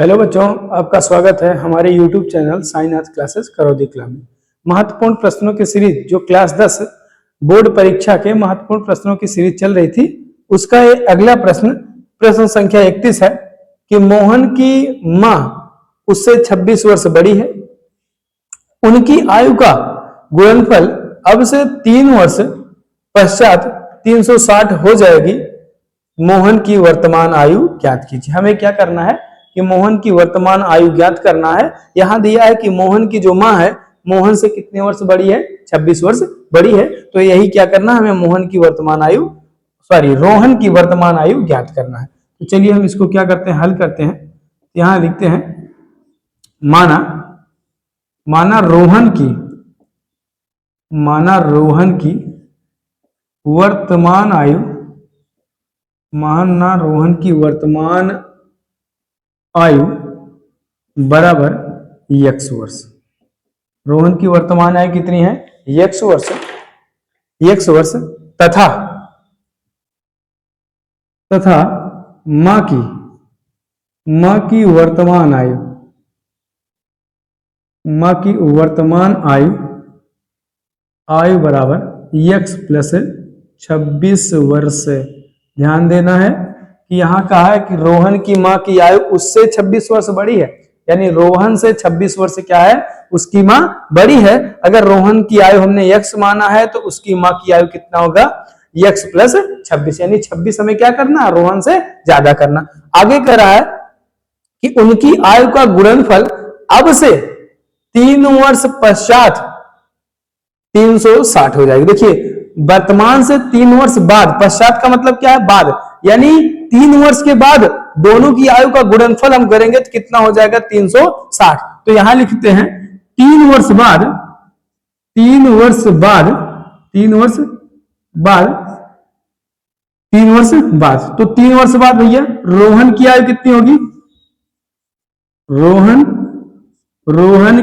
Hello बच्चों, आपका स्वागत है हमारे YouTube channel science classes Karaudi कला में। महत्वपूर्ण प्रश्नों की सीरीज जो क्लास 10 बोर्ड परीक्षा के महत्वपूर्ण प्रश्नों की सीरीज चल रही थी, उसका ये अगला प्रश्न संख्या 31 है कि मोहन की मां उससे 26 वर्ष बड़ी है, उनकी आयु का गुणनफल अब से 3 वर्ष पश्चात 360 हो जाएगी। मोहन की वर्तमान आयु ज्ञात कीजिए। हमें क्या करना है कि मोहन की वर्तमान आयु ज्ञात करना है। यहां दिया है कि मोहन की जो मां है मोहन से कितने वर्ष बड़ी है, 26 वर्ष बड़ी है। तो यही क्या करना है, हमें मोहन की वर्तमान आयु रोहन की वर्तमान आयु ज्ञात करना है। तो चलिए हम इसको क्या करते हैं, हल करते हैं। यहां लिखते हैं माना रोहन की वर्तमान आयु, माना रोहन की वर्तमान आयु बराबर x वर्ष। रोहन की वर्तमान आयु कितनी है, x वर्ष तथा मां की वर्तमान आयु बराबर x प्लस 26 वर्ष। ध्यान देना है कि यहां कहा है कि रोहन की मां की आयु उससे 26 वर्ष बड़ी है, यानी रोहन से 26 वर्ष क्या है, उसकी मां बड़ी है। अगर रोहन की आयु हमने x माना है तो उसकी मां की आयु कितना होगा, x प्लस 26, यानी 26 हमें क्या करना, रोहन से ज्यादा करना। आगे कह रहा है कि उनकी आयु का गुणनफल अब से 3 वर्ष पश्चात 360 हो जाएगी। देखिए वर्तमान से 3 वर्ष बाद, पश्चात का मतलब क्या है, बाद, यानी 3 वर्ष के बाद दोनों की आयु का गुणनफल हम करेंगे तो कितना हो जाएगा, 360। तो यहां लिखते हैं 3 वर्ष बाद तो 3 वर्ष बाद भैया रोहन की आयु कितनी होगी, रोहन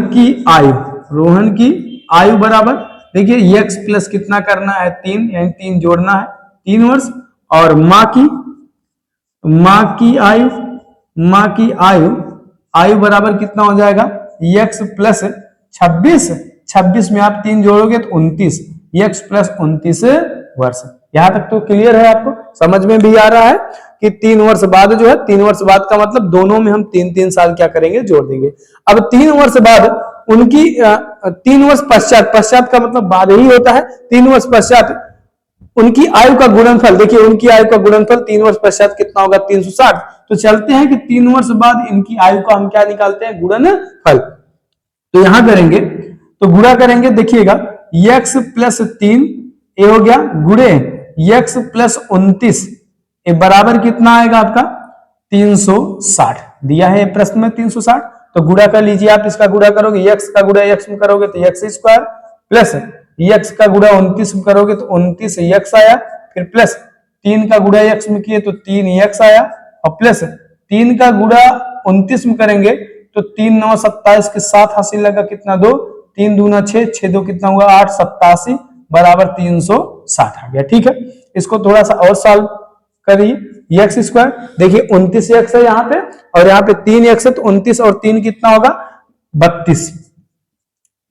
की आयु बराबर, देखिए x प्लस कितना करना है, 3, यानी 3 जोड़ना है, 3 वर्ष। और मां की आयु बराबर कितना हो जाएगा, x प्लस 26 में आप 3 जोड़ोगे तो 29, x प्लस 29 वर्ष। यहां तक तो क्लियर है, आपको समझ में भी आ रहा है कि 3 वर्ष बाद जो है, 3 वर्ष बाद का मतलब दोनों में हम 3-3 साल क्या करेंगे, जोड़ देंगे। अब 3 वर्ष बाद उनकी 3 वर्ष पश्चात का मतलब बाद ही होता है। 3 वर्ष पश्चात उनकी आयु का गुणनफल, देखिए उनकी आयु का गुणनफल 3 वर्ष पश्चात कितना होगा, 360। तो चलते हैं कि 3 वर्ष बाद इनकी आयु का हम क्या निकालते हैं, गुणनफल। तो यहां करेंगे तो गुणा करेंगे, देखिएगा x प्लस 3 ये हो गया, गुणे x प्लस 29 ये बराबर कितना आएगा आपका, 360 दिया है प्रश्न में, 360। तो गुणा कर लीजिए आप, इसका गुणा करोगे, x का गुणा x में करोगे तो x स्क्वायर, प्लस x का गुणा 29 में करोगे तो 29x आया, फिर प्लस 3 का गुणा x में किए तो 3x आया, और प्लस 3 का गुणा 29 में करेंगे तो 3 9 27 के 7 हासिल लगा, कितना 2, 3 दूना 6, 6 2 कितना हुआ 8, 87 बराबर 360 आ गया। ठीक है, इसको थोड़ा सा और सॉल्व करिए। x स्क्वायर, देखिए 29x है यहाँ पे और यहाँ पे 3x है, तो 29 और 3 कितना होगा,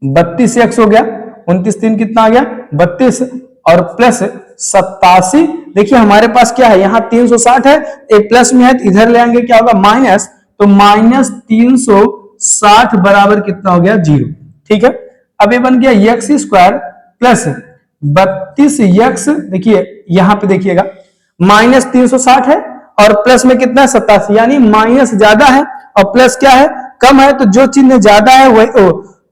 32x हो गया, 29 3 कितना आ गया, 32, और प्लस 87। देखिए हमारे पास क्या है, यहाँ 360 है, एक प्लस में है तो इधर ले आएंगे, क्या होगा माइनस, तो माइनस 360 बराबर कितना हो गया, 0। ठीक है, अब ये बन गया x स्क्वायर प्लस 32x, देखिए यहां पे देखिएगा माइनस 360 है और प्लस में कितना है, 87, यानी माइनस ज्यादा है और प्लस क्या है, कम है। तो जो चिन्ह ज्यादा है वही,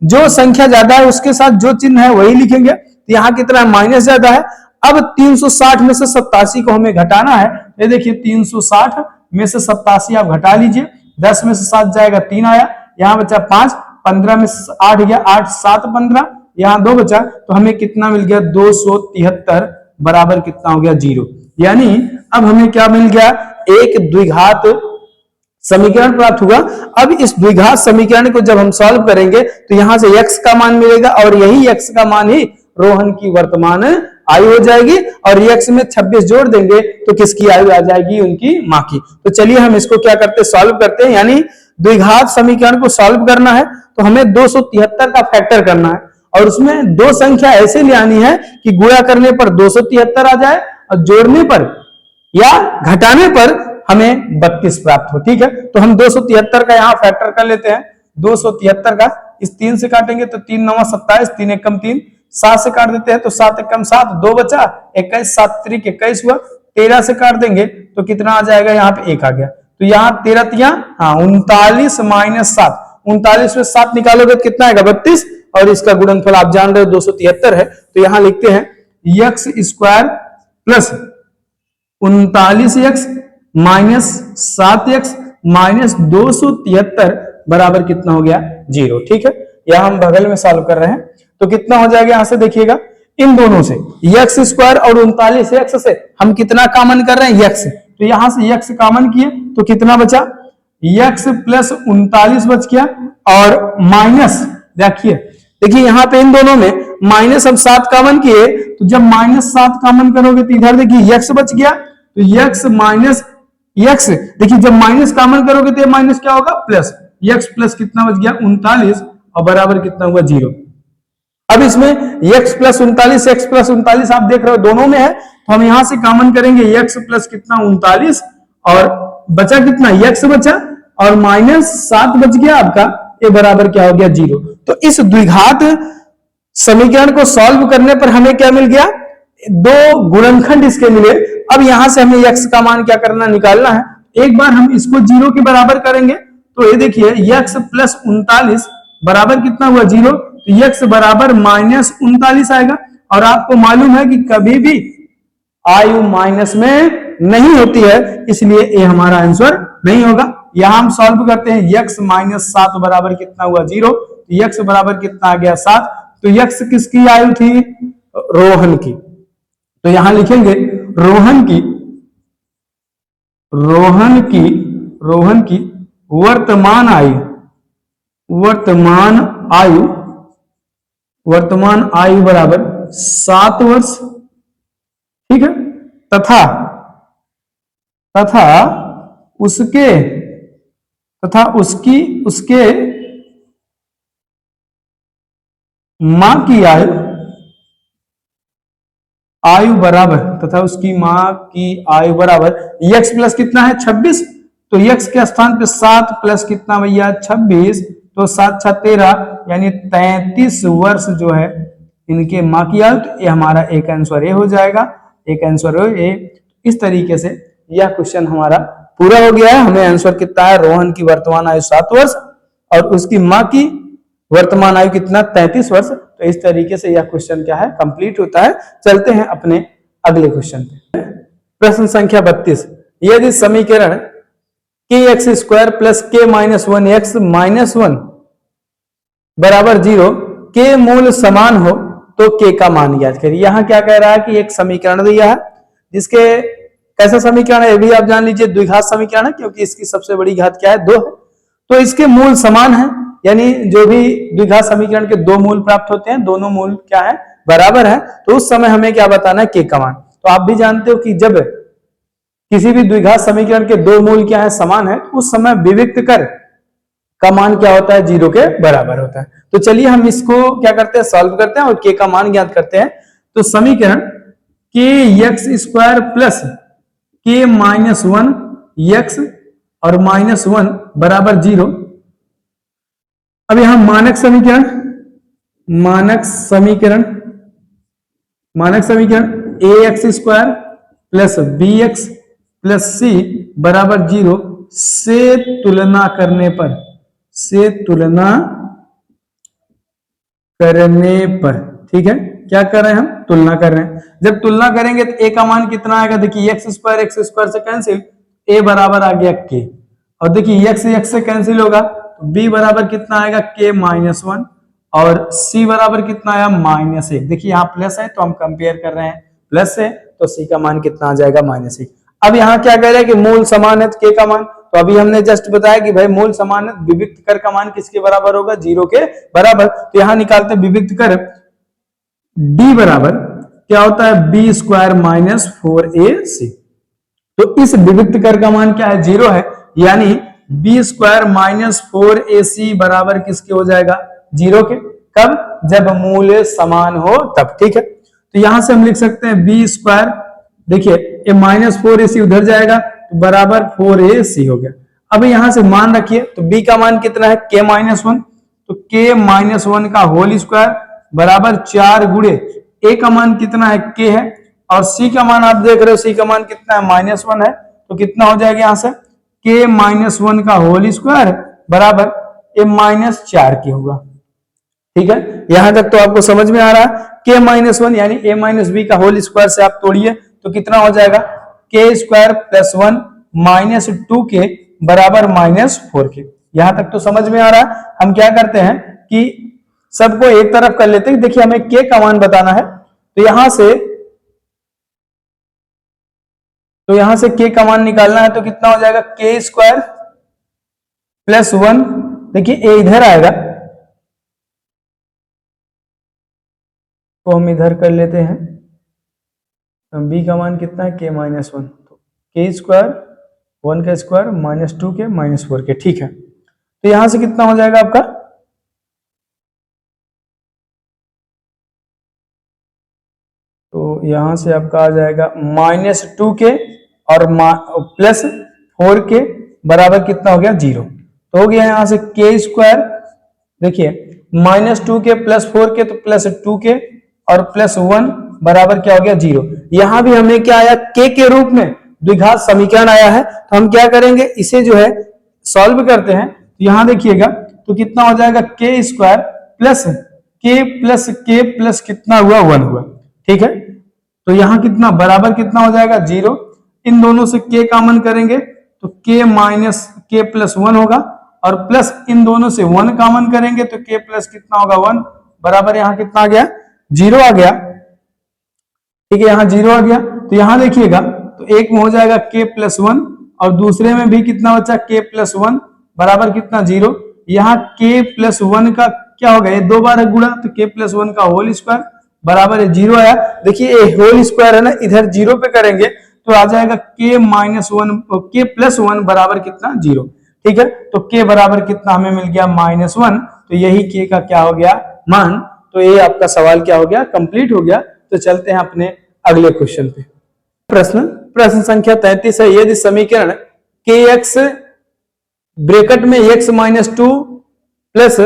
जो संख्या ज्यादा है उसके साथ जो चिन्ह है वही लिखेंगे। तो यहाँ कितना है, माइनस ज्यादा है। अब 360 में से 87 को हमें घटाना है। ये देखिए 360 में से 87 आप घटा लीजिए, 10 में से 7 जाएगा, 3 आया, यहाँ बचा 5, 15 में से 8 गया, 8 7 15, यहाँ 2 बचा, तो हमें कितना मिल गया, 273 बराबर कितना हो गया, 0। यानी अब हमें क्या मिल गया, एक द्विघात समीकरण प्राप्त हुआ। अब इस द्विघात समीकरण को जब हम सॉल्व करेंगे तो यहां से x का मान मिलेगा और यही x का मान ही रोहन की वर्तमान आयु हो जाएगी, और x में 26 जोड़ देंगे तो किसकी आयु आ जाएगी, उनकी माँ की। तो चलिए हम इसको क्या करते हैं, सॉल्व करते हैं। यानी द्विघात समीकरण को सॉल्व करना है तो हमें 273 का फैक्टर करना है, और उसमें दो संख्या ऐसे ले आनी है कि गुणा करने पर 273 आ जाए और जोड़ने पर या घटाने पर हमें 32 प्राप्त हो। ठीक है, तो हम 273 का यहाँ फैक्टर कर लेते हैं। 273 का इस 3 से काटेंगे तो 3 9 27, 3 एकम 3, 7 से काट देते हैं तो 7 एकम 7, 2 बचा, 21, 7 त्रिक 21 हुआ। 13 से काट देंगे तो कितना आ जाएगा, यहाँ पे 1 आ गया। तो यहाँ 13 तिया 39 माइनस 7, 39 में 7 निकालोगे तो कितना आएगा, 32, और इसका गुणनफल आप जान रहे हो 273 है। तो यहां लिखते हैं x square plus 39x minus 7x minus 273 बराबर कितना हो गया, 0। ठीक है, यह हम बगल में सॉल्व कर रहे हैं तो कितना हो जाएगा, यहां से देखिएगा इन दोनों से x स्क्वायर और 39x से हम कितना कॉमन कर रहे हैं, x। तो यहां से x कॉमन किए तो कितना बचा, x प्लस 39 बच गया, और माइनस देखिए यहाँ पे इन दोनों में माइनस हम 7 कॉमन किए, तो जब माइनस 7 कॉमन करोगे तो इधर देखिए x बच गया, तो x माइनस x, देखिए जब माइनस कॉमन करोगे तो माइनस क्या होगा, प्लस, x प्लस कितना बच गया, 39, और बराबर कितना हुआ, 0। अब इसमें x प्लस 39, x प्लस 39 आप देख रहे हो दोनों में है, तो हम यहां से कॉमन करेंगे x प्लस कितना 39, और बचा कितना, x बचा, और माइनस 7 बच गया आपका, ये बराबर क्या हो गया, 0। तो इस द्विघात समीकरण को सॉल्व करने पर हमें क्या मिल गया, दो गुणनखंड इसके मिले। अब यहां से हमें x का मान क्या करना, निकालना है। एक बार हम इसको 0 के बराबर करेंगे तो ये देखिए x प्लस 39 बराबर कितना हुआ, 0। तो x बराबर माइनस 39 आएगा, और आपको मालूम है कि कभी भी आयु माइनस में नहीं होती है, इसलिए ये हमारा आंसर नहीं होगा। यहां हम सॉल्व करते हैं, x माइनस 7 बराबर कितना हुआ, 0। तो x बराबर कितना आ गया, 7। तो x किसकी आयु थी, रोहन की। तो यहां लिखेंगे रोहन की वर्तमान आयु बराबर 7 वर्ष। ठीक है, तथा उसके मां की आयु बराबर, तथा उसकी मां की आयु बराबर x प्लस कितना है, 26। तो x के स्थान पे 7 प्लस कितना भैया, 26, तो 7 6 13, यानी 33 वर्ष जो है इनके मां की आयु। तो ये हमारा एक आंसर ए हो जाएगा, एक आंसर ए। इस तरीके से यह क्वेश्चन हमारा पूरा हो गया है। हमें आंसर कितना है, रोहन की वर्तमान आयु 7 वर्ष और उसकी मां की वर्तमान आयु कितना, 33 वर्ष। तो इस तरीके से यह क्वेश्चन क्या है, कंप्लीट होता है। चलते हैं अपने अगले क्वेश्चन पे। प्रश्न संख्या 32, यदि समीकरण kx square plus k minus 1x minus 1 बराबर 0 के मूल समान हो तो k का मान ज्ञात करिए। यहां क्या कह रहा है कि एक समीकरण दिया है जिसके कैसा समीकरण है, ये भी आप जान लीजिए, द्विघात समीकरण है, क्योंकि इसकी सबसे बड़ी घात क्या है, 2 है। तो इसके मूल समान है, यानी जो भी द्विघात समीकरण के 2 मूल प्राप्त होते हैं, दोनों मूल क्या है, बराबर है। तो उस समय हमें क्या बताना है, k का मान। तो आप भी जानते हो कि जब किसी भी द्विघात समीकरण के 2 मूल क्या है, समान है, उस समय विविक्त कर का मान क्या होता है, 0 के बराबर होता है। तो चलिए हम इसको क्या करते हैं, सॉल्व करते हैं और k का मान ज्ञात करते हैं। तो समीकरण kx square plus k minus 1 x और माइनस 1 बराबर 0। अब यहां मानक समीकरण ax square plus bx plus c बराबर 0 से तुलना करने पर, ठीक है, क्या कर रहे हैं हम, तुलना कर रहे हैं। जब तुलना करेंगे तो a का मान कितना आएगा, देखिए x स्क्वायर से कैंसिल, a बराबर आ गया k, और देखिए x से कैंसिल होगा तो b बराबर कितना आएगा, k माइनस 1, और c बराबर कितना आया, माइनस 1। देखिए यहाँ प्लस है तो हम कंपेयर कर रहे हैं, प्लस है तो c का मान कितना आ जाएगा, माइनस 1। अब यहाँ क्या कह रहे हैं कि मूल समान है तो k का मान, तो अभी हमने जस्ट बताया कि भाई मूल समान है, विविक्त कर का मान किसके बराबर होगा, 0 के बराबर। तो यहाँ निकालते विविक्त कर d बराबर क्या होता है बी स्क्वायर माइनस 4ac। तो इस विविक्त कर का मान क्या है 0 है, यानी बी स्क्वायर माइनस 4ac बराबर किसके हो जाएगा 0 के। कब? जब मूल्य समान हो तब। ठीक है, तो यहां से हम लिख सकते हैं बी स्क्वायर, देखिए ये माइनस 4ac उधर जाएगा तो बराबर 4ac हो गया। अब यहां से मान रखिए, तो b का मान कितना है k माइनस 1, तो k माइनस 1 का होल स्क्वायर बराबर 4 गुणे a का मान कितना है k है, और c का मान आप देख रहे हो c का मान कितना है माइनस 1 है, तो कितना हो जाएगा यहां से k माइनस 1 का होल स्क्वायर बराबर a माइनस 4 k होगा। ठीक है, यहां तक तो आपको समझ में आ रहा है। k माइनस 1 यानी a माइनस बी का होल स्क्वायर से आप तोड़िए तो कितना हो जाएगा k square plus 1 minus 2k बराबर माइनस 4k। यहां तक तो समझ में आ रहा है। हम क्या करते हैं कि सबको एक तरफ कर लेते हैं। देखिए हमें k का मान बताना है, तो यहां से k का मान निकालना है, तो कितना हो जाएगा k स्क्वायर प्लस 1, देखिए a इधर आएगा तो हम इधर कर लेते हैं, b का मान कितना है k माइनस 1, तो k स्क्वायर 1 का square minus 2k minus 4k। ठीक है, तो यहां से कितना हो जाएगा आपका, तो यहां से आपका आ जाएगा माइनस 2k और प्लस 4k बराबर कितना हो गया 0। तो हो गया यहां से k स्क्वायर, देखिए माइनस 2k प्लस 4k तो प्लस 2k और प्लस 1 बराबर क्या हो गया 0। यहां भी हमें क्या आया k के रूप में द्विघात समीकरण आया है, तो हम क्या करेंगे इसे जो है सॉल्व करते हैं। तो यहां देखिएगा तो कितना हो जाएगा k square plus k plus कितना हुआ 1 हुआ। ठीक है, तो यहां कितना बराबर कितना हो जाएगा 0। इन दोनों से k कॉमन करेंगे तो k माइनस k प्लस 1 होगा, और प्लस इन दोनों से 1 कॉमन करेंगे तो k प्लस कितना होगा 1 बराबर यहां कितना आ गया 0 आ गया। ठीक है, यहां 0 आ गया, तो यहां देखिएगा तो एक में हो जाएगा k प्लस 1 और दूसरे में भी कितना बचा k प्लस 1 बराबर कितना 0। यहाँ k प्लस 1 का क्या होगा ये 2 बार गुणा, तो k प्लस 1 का होल स्क्वायर बराबर है 0 आया। देखिए ये होल स्क्वायर है ना, इधर 0 पे करेंगे तो आ जाएगा k माइनस 1 k प्लस 1 बराबर कितना 0। ठीक है, तो k बराबर कितना हमें मिल गया -1, तो यही k का क्या हो गया मान। तो ये आपका सवाल क्या हो गया कंप्लीट हो गया। तो चलते हैं अपने अगले क्वेश्चन पे। प्रश्न संख्या 33 है, यदि समीकरण kx ब्रैकेट में x माइनस 2 प्लस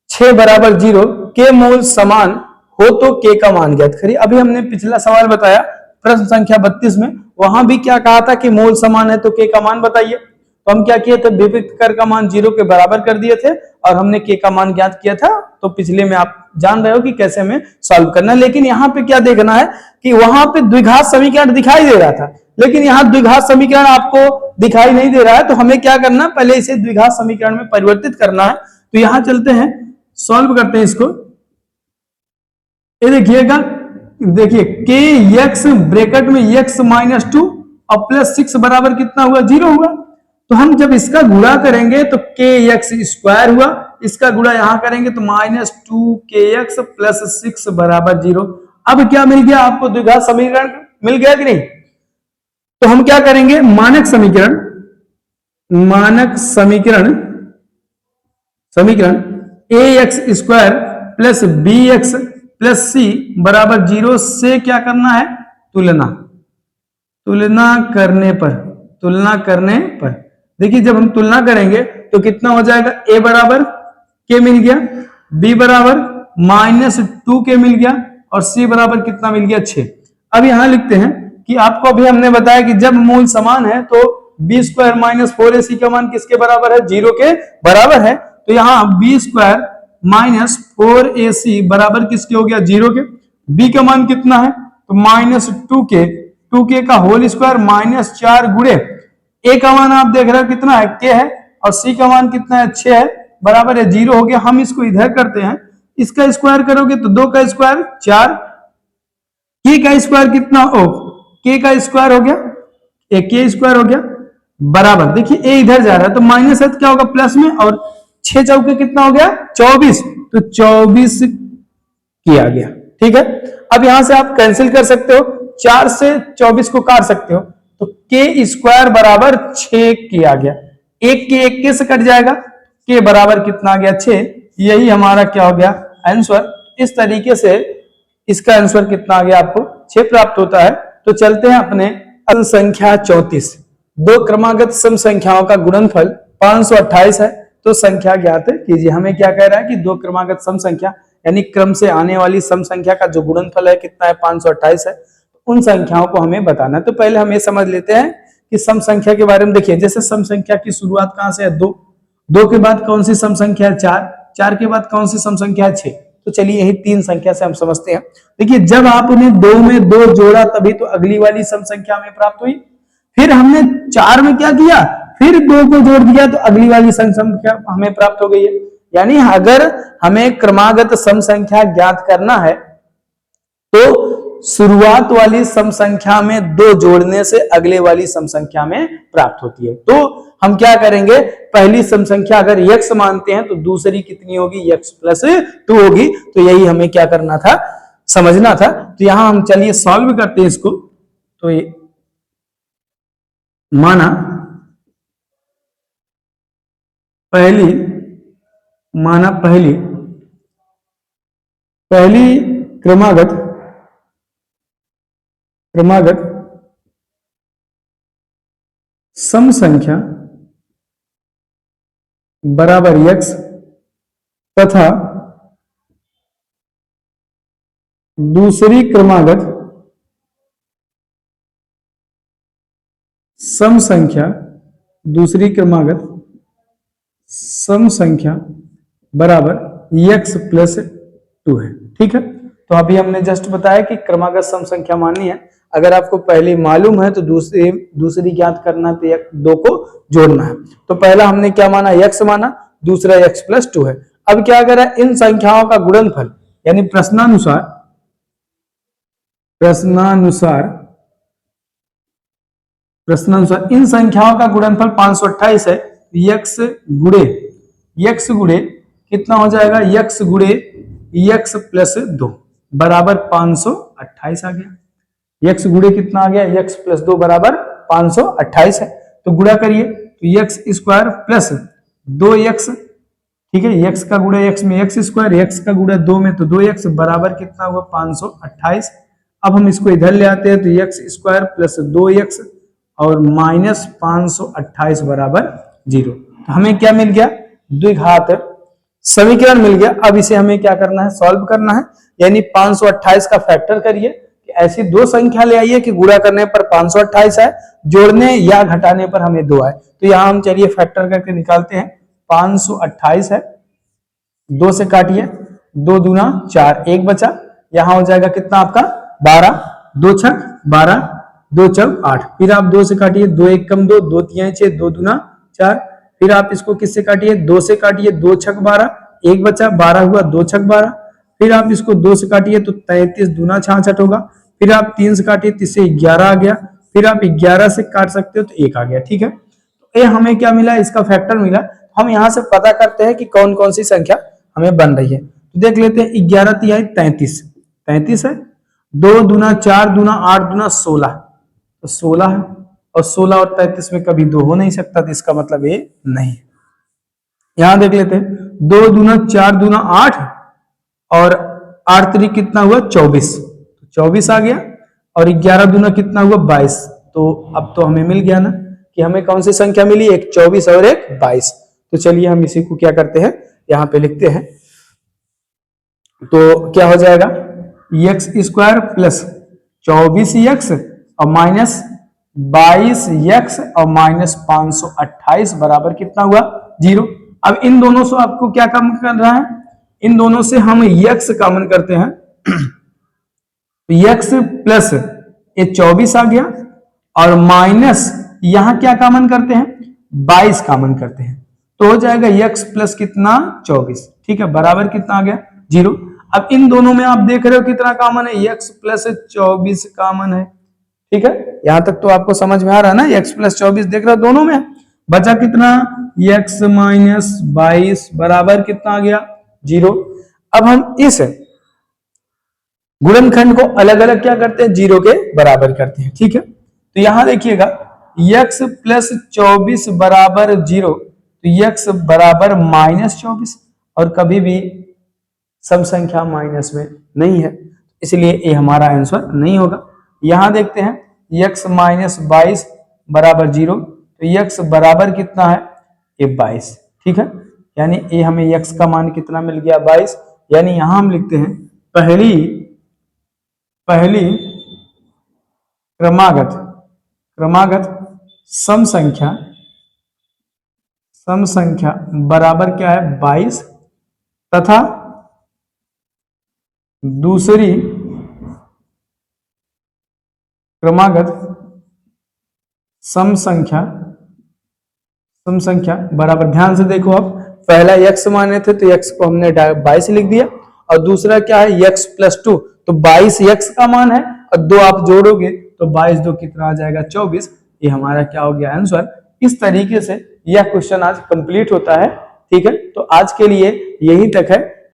6 बराबर 0 के मूल समान हो तो k का मान ज्ञात करिए। अभी हमने पिछला सवाल बताया प्रश्न संख्या 32 में, वहां भी क्या कहा था कि मूल समान है तो k का मान बताइए। तो हम क्या किए थे विविक्त कर का मान 0 के बराबर कर दिए थे और हमने k का मान ज्ञात किया था। तो पिछले में आप जान रहे हो कि कैसे हमें सॉल्व करना है। लेकिन यहाँ पे क्या देखना है कि वहां पे द्विघात समीकरण दिखाई दे रहा था, लेकिन यहाँ द्विघात समीकरण आपको दिखाई नहीं दे रहा है, तो हमें क्या करना है पहले इसे द्विघात समीकरण में परिवर्तित करना है। तो यहाँ चलते हैं सॉल्व करते हैं इसको। ये देखिएगा, देखिए के एक्स ब्रैकेट में x माइनस 2 और प्लस 6 बराबर कितना हुआ 0 हुआ। तो हम जब इसका गुणा करेंगे तो के एक्स स्क्वायर हुआ, इसका गुणा यहां करेंगे तो माइनस 2kx प्लस 6 बराबर 0। अब क्या मिल गया आपको द्विघात समीकरण मिल गया कि नहीं। तो हम क्या करेंगे मानक समीकरण ax square plus bx plus c बराबर 0 से क्या करना है तुलना करने पर देखिए जब हम तुलना करेंगे तो कितना हो जाएगा a बराबर k मिल गया, b बराबर माइनस 2k मिल गया और c बराबर कितना मिल गया 6। अब यहां लिखते हैं कि आपको अभी हमने बताया कि जब मूल समान है तो b स्क्वायर माइनस 4ac का मान किसके बराबर है 0 के बराबर है। तो यहाँ b स्क्वायर माइनस 4ac बराबर किसके हो गया 0 के। b का मान कितना है तो माइनस 2k का होल स्क्वायर माइनस 4 गुणे a का मान आप देख रहे हो कितना है k है और c का मान कितना है 6 है बराबर है 0 हो गया। हम इसको इधर करते हैं, इसका स्क्वायर करोगे तो 2 का स्क्वायर 4, k का स्क्वायर कितना k का स्क्वायर हो गया k स्क्वायर हो गया बराबर, देखिए a इधर जा रहा है तो माइनस है तो क्या होगा प्लस में, और 6 चौके कितना हो गया 24, तो 24 किया गया। ठीक है, अब यहां से आप कैंसिल कर सकते हो, 4 से 24 को काट सकते हो, तो के स्क्वायर बराबर 6 के आ गया, एक के से कट जाएगा, के बराबर कितना आ गया 6। यही हमारा क्या हो गया आंसर। इस तरीके से इसका आंसर कितना आ गया आपको 6 प्राप्त होता है। तो चलते हैं अपने सम संख्या 34। दो क्रमागत सम संख्याओं का गुणनफल 528 है, तो संख्या ज्ञात कीजिए। हमें क्या कह रहा है कि दो क्रमागत सम संख्या यानी क्रम से आने वाली सम संख्या का जो गुणनफल है कितना है 528 है, उन संख्याओं को हमें बताना है। तो पहले हम ये समझ लेते हैं कि सम संख्या के बारे में। देखिए जैसे सम संख्या की शुरुआत कहां से है 2, 2 के बाद कौन सी सम संख्या है 4, 4 के बाद कौन सी सम संख्या है 6। तो चलिए यही 3 संख्या से हम समझते हैं। देखिए जब आप उन्हें 2 में 2 जोड़ा तभी तो अगली वाली सम संख्या हमें प्राप्त हुई। फिर हमने 4 में क्या किया, फिर 2 को जोड़ दिया तो अगली वाली सम संख्या हमें प्राप्त हो गई है। यानी अगर हमें क्रमागत सम संख्या ज्ञात करना है तो शुरुआत वाली सम संख्या में 2 जोड़ने से अगले वाली सम संख्या में प्राप्त होती है। तो हम क्या करेंगे, पहली सम संख्या अगर x मानते हैं तो दूसरी कितनी होगी x प्लस 2 होगी। तो यही हमें क्या करना था, समझना था। तो यहां हम चलिए सॉल्व करते हैं इसको। तो ये माना पहली क्रमागत सम संख्या बराबर x तथा दूसरी क्रमागत सम संख्या बराबर x प्लस 2 है। ठीक है, तो अभी हमने जस्ट बताया कि क्रमागत सम संख्या माननी है। अगर आपको पहले मालूम है तो दूसरी ज्ञात करना तो 2 को जोड़ना है। तो पहला हमने क्या माना, x माना, दूसरा x प्लस 2 है। अब क्या करें, इन संख्याओं का गुणनफल यानी प्रश्नानुसार इन संख्याओं का गुणनफल 528 है। x गुणे कितना हो जाएगा, x गुणे x प्लस 2 बराबर 528 आ गया। x गुणे कितना आ गया, x प्लस 2 बराबर 528 है। तो गुणा करिए तो x स्क्वायर प्लस 2x, ठीक है, x का गुणा x में x स्क्वायर, x का गुणा 2 में तो 2x बराबर कितना हुआ 528। अब हम इसको इधर ले आते हैं तो x स्क्वायर प्लस 2x और माइनस 528 बराबर 0। तो हमें क्या मिल गया, द्विघात समीकरण मिल गया। अब इसे हमें क्या करना है, सॉल्व करना है। यानी 528 का फैक्टर करिए कि ऐसी दो संख्या ले आइए कि गुणा करने पर 528 है, जोड़ने या घटाने पर हमें 2 आए। तो यहां हम चलिए फैक्टर करके निकालते हैं। 528 है, 2 से काटिए, 2 दूना 4, 1 बचा। यहां हो जाएगा कितना आपका 12, 2 छक 12, 2 चौक 8। फिर आप 2 से काटिए, 2 1 कम 2, 2 3 6, 2 दूना 4। फिर आप इसको किससे काटिए, 2 से काटिए, 2 छक 12, 1 बचा, 12 हुआ, 2 छक 12। फिर आप इसको 2 से काटिए तो 33 दूना 66 होगा। फिर आप 3 से काटिए, 3 से 11 आ गया। फिर आप 11 से काट सकते हो तो 1 आ गया। ठीक है, तो ये हमें क्या मिला, इसका फैक्टर मिला। हम यहां से पता करते हैं कि कौन कौन सी संख्या हमें बन रही है। तो देख लेते हैं, 11 तिहाई 33, 33 है। 2 दूना 4 दूना 8 दूना 16, तो 16 है। और 16 और 33 में कभी 2 हो नहीं सकता, तो इसका मतलब ये नहीं है। यहां देख लेते हैं, 2 दूना 4 दूना 8 और 8 3 कितना हुआ 24, तो 24 आ गया। और 11 दूना कितना हुआ 22। तो अब तो हमें मिल गया ना कि हमें कौन सी संख्या मिली, एक 24 और एक 22। तो चलिए हम इसी को क्या करते हैं, यहां पे लिखते हैं। तो क्या हो जाएगा, एक्स स्क्वायर प्लस 24x और माइनस 22x और माइनस 528 बराबर कितना हुआ 0। अब इन दोनों से आपको क्या कम कर रहा है, इन दोनों से हम x कॉमन करते हैं। x प्लस ये 24 आ गया और माइनस यहां क्या कॉमन करते हैं, 22 कॉमन करते हैं, तो हो जाएगा x प्लस कितना 24। ठीक है, बराबर कितना आ गया 0। अब इन दोनों में आप देख रहे हो कितना कॉमन है, x प्लस 24 कॉमन है। ठीक है, यहां तक तो आपको समझ में आ रहा है ना, x प्लस 24 देख रहे हो दोनों में। बचा कितना, x माइनस 22 बराबर कितना आ गया 0। अब हम इस गुणनखंड को अलग अलग क्या करते हैं, 0 के बराबर करते हैं। ठीक है, तो यहां देखिएगा x प्लस 24 बराबर 0, तो x बराबर -24, और कभी भी सम संख्या माइनस में नहीं है, इसलिए ये हमारा आंसर नहीं होगा। यहां देखते हैं x माइनस 22 बराबर 0, तो x बराबर कितना है, ये 22। ठीक है, यानी ये हमें x का मान कितना मिल गया, 22। यानी यहां हम लिखते हैं पहली क्रमागत सम संख्या बराबर क्या है, 22, तथा दूसरी क्रमागत सम संख्या बराबर, ध्यान से देखो, आप पहला x माने थे तो x को हमने 22 लिख दिया, और दूसरा क्या है x प्लस 2, तो 22 x का मान है, और 2 आप जोड़ोगे तो 22 2 कितना आ जाएगा, 24। ये हमारा क्या हो गया आंसर। इस तरीके से यह क्वेश्चन आज कंप्लीट होता है। ठीक है, तो आज के लिए यही तक है।